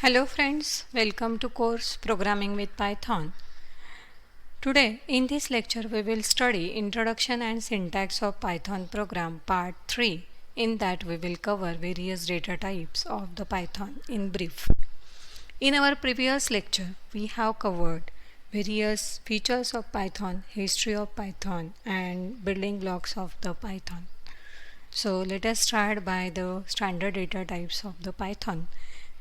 Hello friends, welcome to course Programming with Python. Today in this lecture we will study Introduction and Syntax of Python Program Part 3. In that we will cover various data types of the Python in brief. In our previous lecture we have covered various features of Python, history of Python and building blocks of the Python. So let us start by the standard data types of the Python.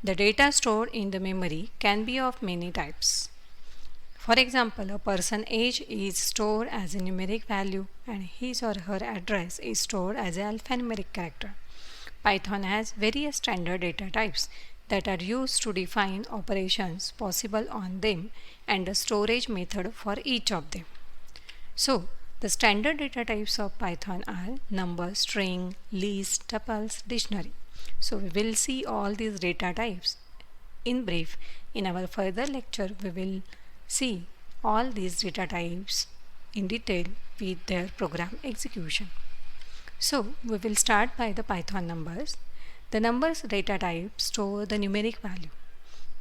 The data stored in the memory can be of many types. For example, a person's age is stored as a numeric value and his or her address is stored as an alphanumeric character. Python has various standard data types that are used to define operations possible on them and a storage method for each of them. So, the standard data types of Python are number, string, list, tuples, dictionary. So we will see all these data types in brief. In our further lecture, we will see all these data types in detail with their program execution. So we will start by the Python numbers. The numbers data type store the numeric value.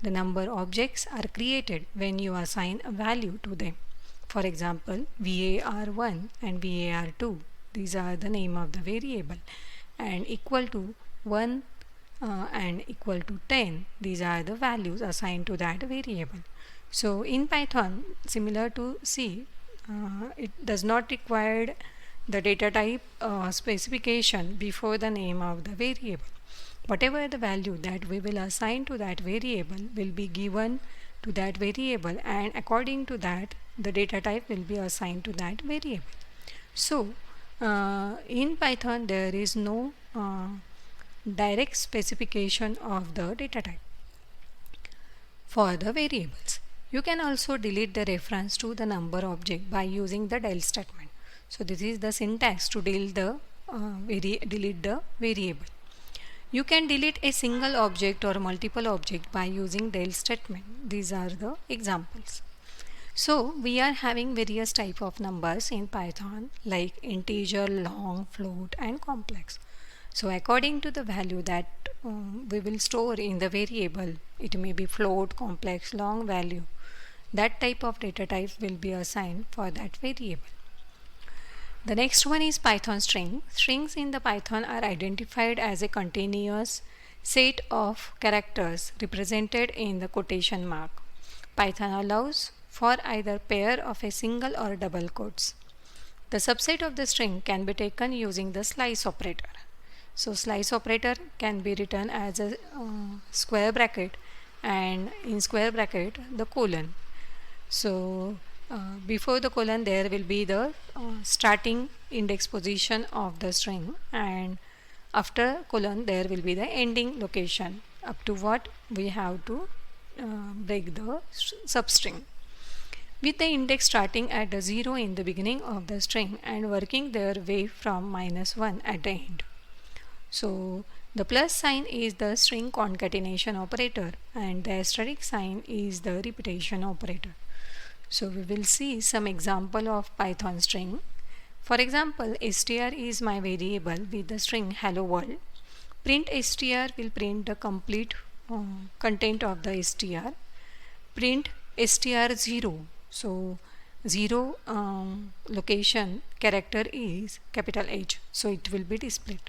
The number objects are created when you assign a value to them. For example, var1 and var2, these are the name of the variable, and equal to 1 and equal to 10, these are the values assigned to that variable. So in Python, similar to C, it does not require the data type specification before the name of the variable. Whatever the value that we will assign to that variable will be given to that variable, and according to that the data type will be assigned to that variable. So in Python there is no direct specification of the data type for the variables. You can also delete the reference to the number object by using the del statement. So this is the syntax to delete the variable. You can delete a single object or multiple object by using del statement. These are the examples. So we are having various type of numbers in Python like integer, long, float and complex. So according to the value that we will store in the variable, it may be float, complex, long value. That type of data type will be assigned for that variable. The next one is Python string. Strings in the Python are identified as a continuous set of characters represented in the quotation mark. Python allows for either pair of a single or double quotes. The subset of the string can be taken using the slice operator. So slice operator can be written as a square bracket, and in square bracket the colon. So before the colon there will be the starting index position of the string, and after colon there will be the ending location up to what we have to break the substring. With the index starting at the 0 in the beginning of the string and working their way from -1 at the end. So the plus sign is the string concatenation operator and the asterisk sign is the repetition operator. So we will see some example of Python string. For example, str is my variable with the string hello world. Print str will print the complete content of the str. Print str0. So 0 location character is capital H, so it will be displayed.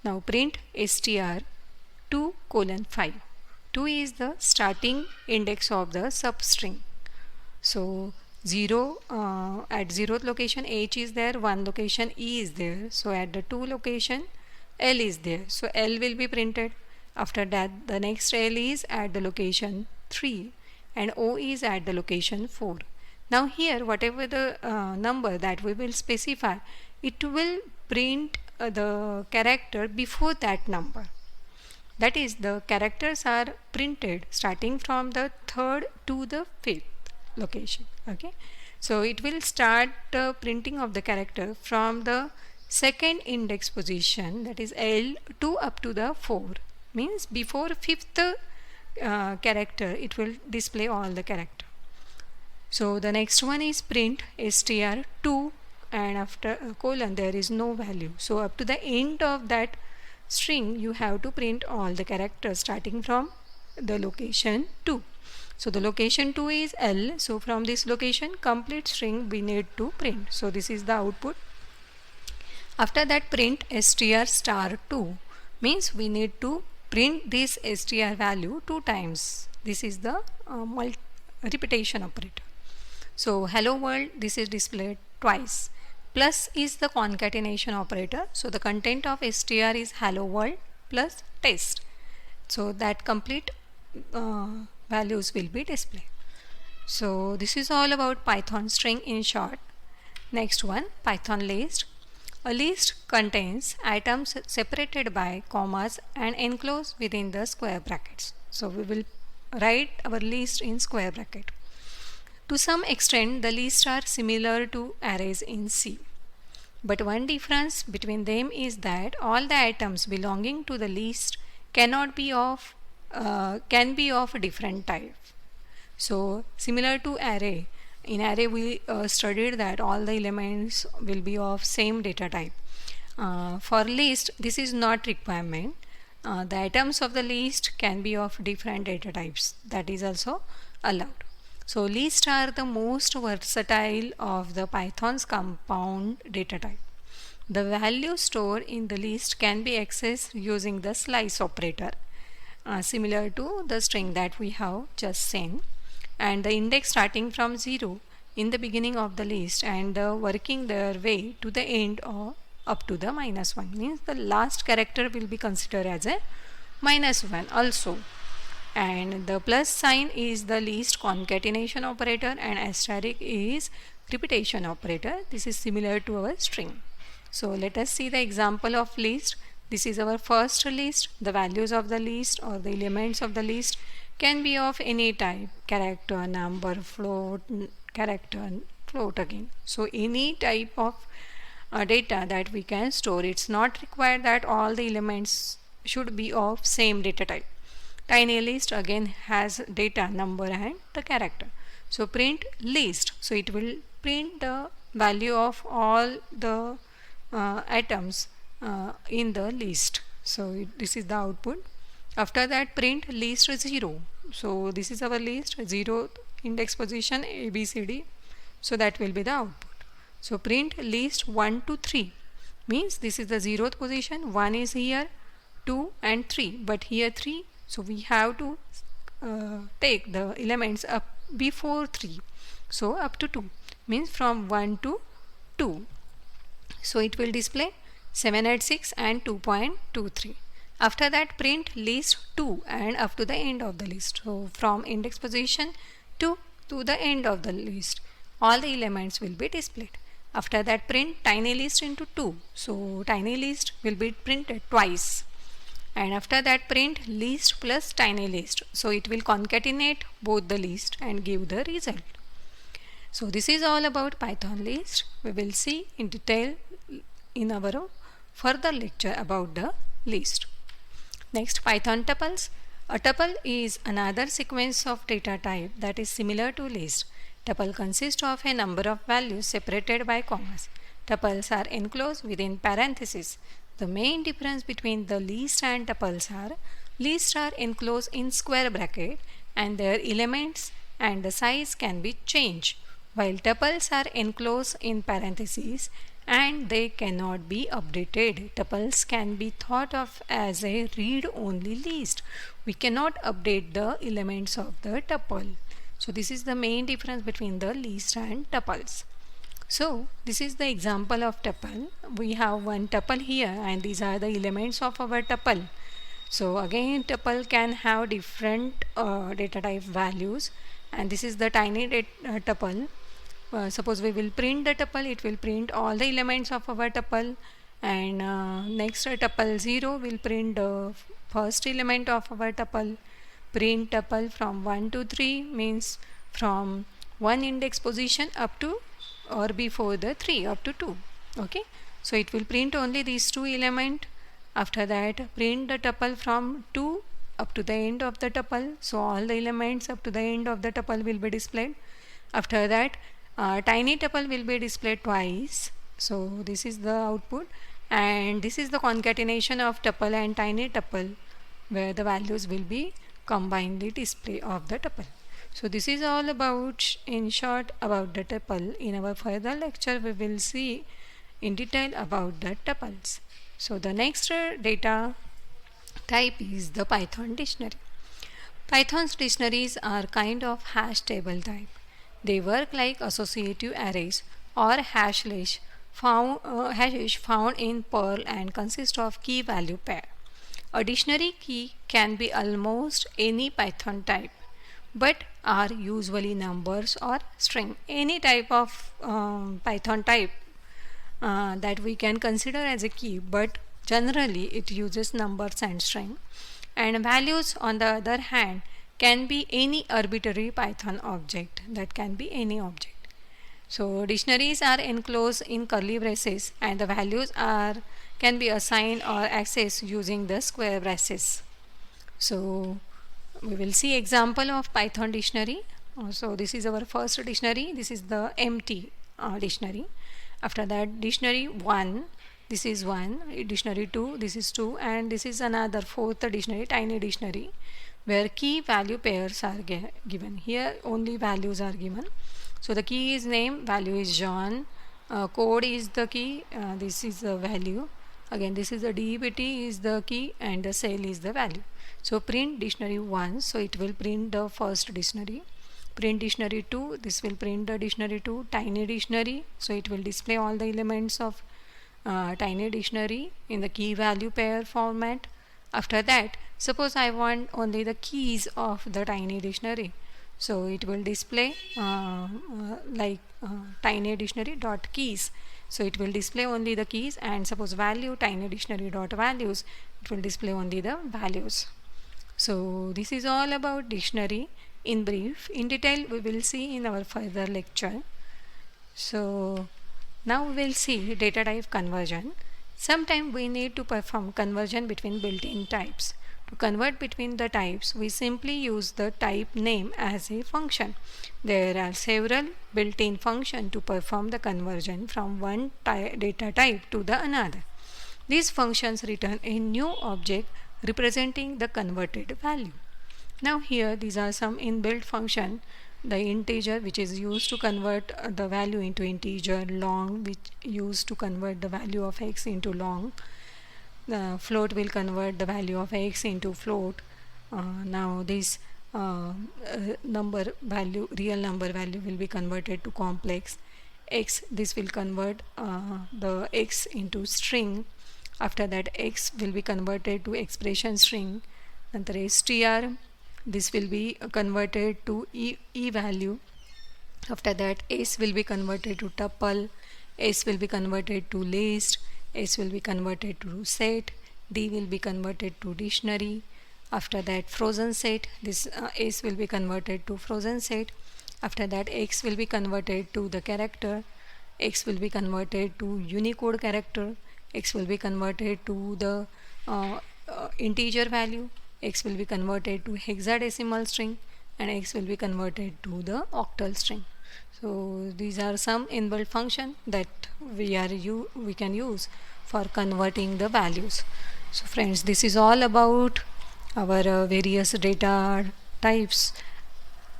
Now print str2 colon 5. 2 is the starting index of the substring. So 0 at 0th location H is there, 1 location E is there. So at the 2 location L is there. So L will be printed. After that the next L is at the location 3 and O is at the location 4. Now here whatever the number that we will specify, it will print the character before that number. That is, the characters are printed starting from the 3rd to the 5th location. Okay, so it will start the printing of the character from the 2nd index position, that is L, to up to the 4. Means before 5th character it will display all the character. So the next one is print str2 and after colon there is no value. So up to the end of that string you have to print all the characters starting from the location 2. So the location 2 is L. So from this location, complete string we need to print. So this is the output. After that, print str star 2 means we need to print this str value 2 times. This is the repetition operator. So hello world, this is displayed twice. Plus is the concatenation operator. So the content of str is hello world plus test. So that complete values will be displayed. So this is all about Python string in short. Next one, Python list. A list contains items separated by commas and enclosed within the square brackets. So we will write our list in square bracket. To some extent, the lists are similar to arrays in C. But one difference between them is that all the items belonging to the list can be of different type. So similar to array, in array we studied that all the elements will be of same data type. For list, this is not requirement. The items of the list can be of different data types. That is also allowed. So lists are the most versatile of the Python's compound data type. The value stored in the list can be accessed using the slice operator, similar to the string that we have just seen, and the index starting from 0 in the beginning of the list and working their way to the end or up to the -1, means the last character will be considered as a -1 also. And the plus sign is the list concatenation operator and asterisk is repetition operator. This is similar to our string. So let us see the example of list. This is our first list. The values of the list or the elements of the list can be of any type: character, number, float, character, float again. So any type of data that we can store. It's not required that all the elements should be of same data type. Tiny list again has data, number and the character. So print list. So it will print the value of all the items in the list. So this is the output. After that, print list 0. So this is our list, 0 index position ABCD. So that will be the output. So print list 1 to 3 means this is the 0th position. 1 is here, 2 and 3, but here 3. So we have to take the elements up before 3. So up to 2 means from 1 to 2. So it will display 786 and 2.23. After that, print list 2 and up to the end of the list. So from index position to the end of the list, all the elements will be displayed. After that, print tiny list into 2. So tiny list will be printed twice. And after that, print list plus tiny list. So it will concatenate both the list and give the result. So this is all about Python list. We will see in detail in our further lecture about the list. Next, Python tuples. A tuple is another sequence of data type that is similar to list. Tuple consists of a number of values separated by commas. Tuples are enclosed within parentheses. The main difference between the list and tuples are lists are enclosed in square bracket and their elements and the size can be changed, while tuples are enclosed in parentheses and they cannot be updated. Tuples can be thought of as a read-only list. We cannot update the elements of the tuple. So this is the main difference between the list and tuples. So this is the example of tuple. We have one tuple here and these are the elements of our tuple. So again, tuple can have different data type values, and this is the tiny tuple. Suppose we will print the tuple, it will print all the elements of our tuple, and next tuple 0 will print the first element of our tuple. Print tuple from 1 to 3 means from one index position up to or before the 3 up to 2. Okay, so it will print only these two elements. After that, print the tuple from 2 up to the end of the tuple. So all the elements up to the end of the tuple will be displayed. After that, tiny tuple will be displayed twice. So this is the output, and this is the concatenation of tuple and tiny tuple where the values will be combine the display of the tuple. So this is all about, in short, about the tuple. In our further lecture, we will see in detail about the tuples. So the next data type is the Python dictionary. Python's dictionaries are kind of hash table type. They work like associative arrays or hashes found in Perl and consist of key value pair. A dictionary key can be almost any Python type, but are usually numbers or string. Any type of Python type that we can consider as a key, but generally it uses numbers and string. And values, on the other hand, can be any arbitrary Python object, that can be any object. So dictionaries are enclosed in curly braces and the values can be assigned or accessed using the square braces. So we will see example of Python dictionary. So this is our first dictionary. This is the empty dictionary. After that, dictionary 1, this is 1, dictionary 2, this is 2, and this is another fourth dictionary, tiny dictionary, where key value pairs are given. Here only values are given. So the key is name, value is John, code is the key, this is the value. Again, this is the DBT is the key and the cell is the value. So print dictionary 1, so it will print the first dictionary. Print dictionary 2, this will print the dictionary 2. Tiny dictionary, so it will display all the elements of tiny dictionary in the key value pair format. After that, suppose I want only the keys of the tiny dictionary, so it will display like tiny dictionary dot keys. So it will display only the keys, and suppose value tiny dictionary dot values, it will display only the values. So this is all about dictionary in brief. In detail we will see in our further lecture. So now we will see data type conversion. Sometimes we need to perform conversion between built-in types. To convert between the types, we simply use the type name as a function. There are several built-in functions to perform the conversion from one data type to the another. These functions return a new object representing the converted value. Now here these are some inbuilt function. The integer, which is used to convert the value into integer, long, which used to convert the value of x into long. The float will convert the value of x into float. Now this number value, real number value, will be converted to complex x. This will convert the x into string. After that, x will be converted to expression string. And the str, this will be converted to e value. After that, s will be converted to tuple, s will be converted to list, s will be converted to set, d will be converted to dictionary. After that, frozen set, this s will be converted to frozen set. After that, x will be converted to the character, x will be converted to Unicode character, x will be converted to the integer value, x will be converted to hexadecimal string, and x will be converted to the octal string. So these are some inbuilt function that we can use for converting the values. So friends, this is all about our various data types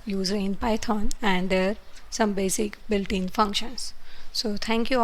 used in Python and their some basic built-in functions. So thank you all.